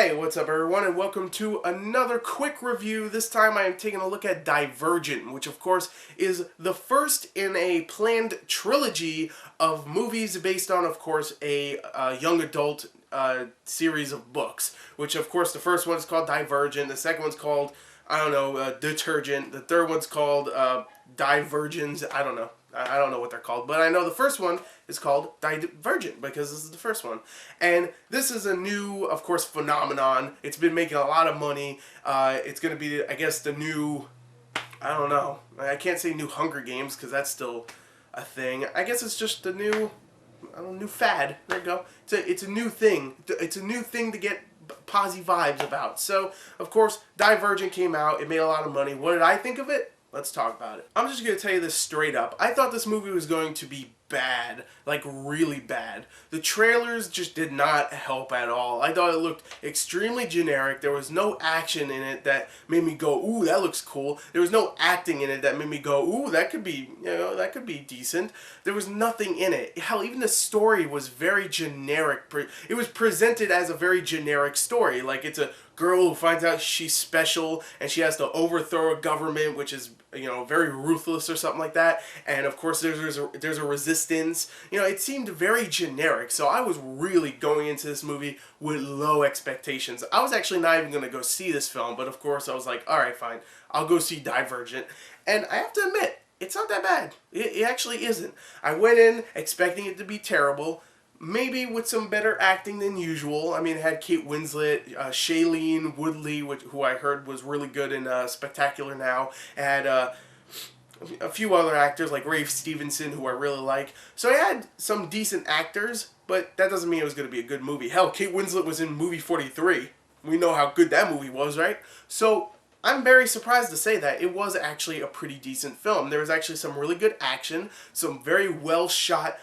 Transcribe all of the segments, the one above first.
Hey, what's up everyone, and welcome to another quick review. This time I am taking a look at Divergent, which of course is the first in a planned trilogy of movies based on, of course, a young adult series of books. Which, of course, the first one is called Divergent, the second one's called, I don't know, Detergent, the third one's called Divergence, I don't know. I don't know what they're called, but I know the first one is called Divergent because this is the first one. And this is a new, of course, phenomenon. It's been making a lot of money. It's going to be, I guess, the new, I don't know. I can't say new Hunger Games because that's still a thing. I guess it's just the new, I don't know, new fad. There you go. It's a new thing. It's a new thing to get posy vibes about. So, of course, Divergent came out. It made a lot of money. What did I think of it? Let's talk about it. I'm just going to tell you this straight up. I thought this movie was going to be bad. Like, really bad. The trailers just did not help at all. I thought it looked extremely generic. There was no action in it that made me go, ooh, that looks cool. There was no acting in it that made me go, ooh, that could be, that could be decent. There was nothing in it. Hell, even the story was very generic. It was presented as a very generic story. Like, it's a girl who finds out she's special and she has to overthrow a government which is, very ruthless or something like that. And of course there's a resistance. It seemed very generic. So I was really going into this movie with low expectations. I was actually not even going to go see this film, but of course I was like, alright, fine. I'll go see Divergent. And I have to admit, it's not that bad. It actually isn't. I went in expecting it to be terrible. Maybe with some better acting than usual. I mean, it had Kate Winslet, Shailene Woodley, who I heard was really good in Spectacular Now. It had a few other actors like Rafe Stevenson, who I really like. So I had some decent actors, but that doesn't mean it was going to be a good movie. Hell, Kate Winslet was in movie 43. We know how good that movie was, right? So I'm very surprised to say that it was actually a pretty decent film. There was actually some really good action, some very well shot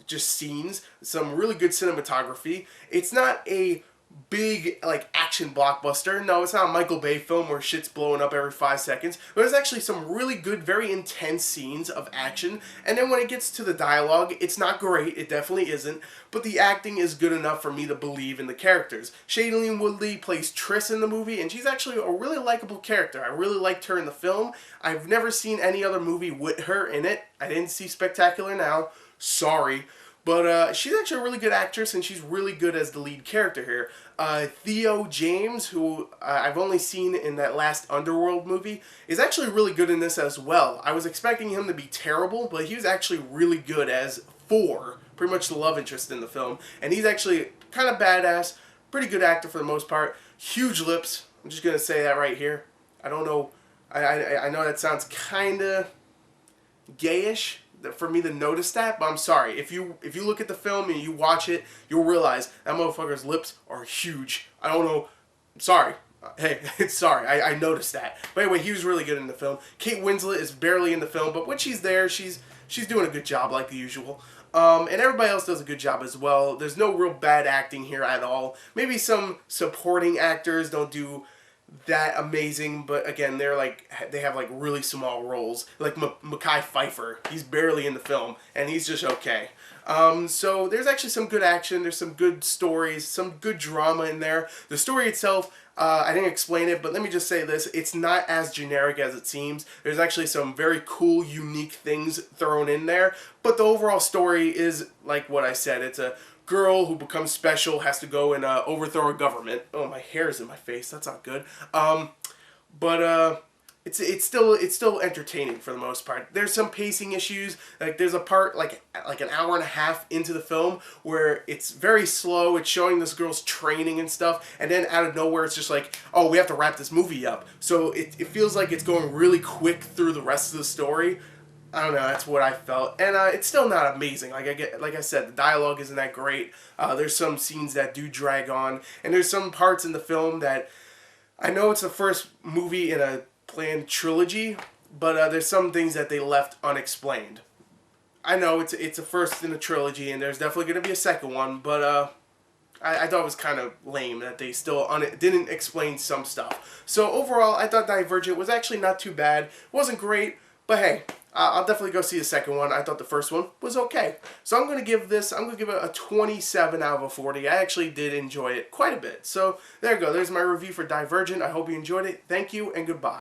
just scenes, some really good cinematography. It's not a big, like, action blockbuster. No, it's not a Michael Bay film where shit's blowing up every 5 seconds. But there's actually some really good, very intense scenes of action. And then when it gets to the dialogue, it's not great. It definitely isn't. But the acting is good enough for me to believe in the characters. Shailene Woodley plays Triss in the movie, and she's actually a really likable character. I really liked her in the film. I've never seen any other movie with her in it. I didn't see Spectacular Now. Sorry. But she's actually a really good actress, and she's really good as the lead character here. Theo James, who I've only seen in that last Underworld movie, is actually really good in this as well. I was expecting him to be terrible, but he was actually really good as Four, pretty much the love interest in the film. And he's actually kind of badass, pretty good actor for the most part. Huge lips. I'm just going to say that right here. I don't know. I know that sounds kind of gayish for me to notice that, but I'm sorry. If you look at the film and you watch it, you'll realize that motherfucker's lips are huge. I don't know. Sorry. Hey, sorry. I noticed that. But anyway, he was really good in the film. Kate Winslet is barely in the film, but when she's there, she's doing a good job like the usual. And everybody else does a good job as well. There's no real bad acting here at all. Maybe some supporting actors don't do that amazing, but again, they have like really small roles. Like Mekhi Phifer, he's barely in the film, and he's just okay. So there's actually some good action. There's some good stories, some good drama in there. The story itself, I didn't explain it, but let me just say this: it's not as generic as it seems. There's actually some very cool, unique things thrown in there, but the overall story is like what I said. It's a girl who becomes special, has to go and overthrow a government. Oh, my hair's in my face. That's not good. But it's still entertaining for the most part. There's some pacing issues. Like there's a part like an hour and a half into the film where it's very slow. It's showing this girl's training and stuff, and then out of nowhere it's just like, oh, we have to wrap this movie up. So it feels like it's going really quick through the rest of the story. I don't know, that's what I felt. And it's still not amazing. Like I said, the dialogue isn't that great. There's some scenes that do drag on. And there's some parts in the film that, I know it's the first movie in a planned trilogy, but there's some things that they left unexplained. I know it's a first in a trilogy, and there's definitely going to be a second one, but I thought it was kind of lame that they still didn't explain some stuff. So overall, I thought Divergent was actually not too bad. It wasn't great, but hey, I'll definitely go see the second one. I thought the first one was okay. So I'm going to give it a 27 out of 40. I actually did enjoy it quite a bit. So there you go. There's my review for Divergent. I hope you enjoyed it. Thank you and goodbye.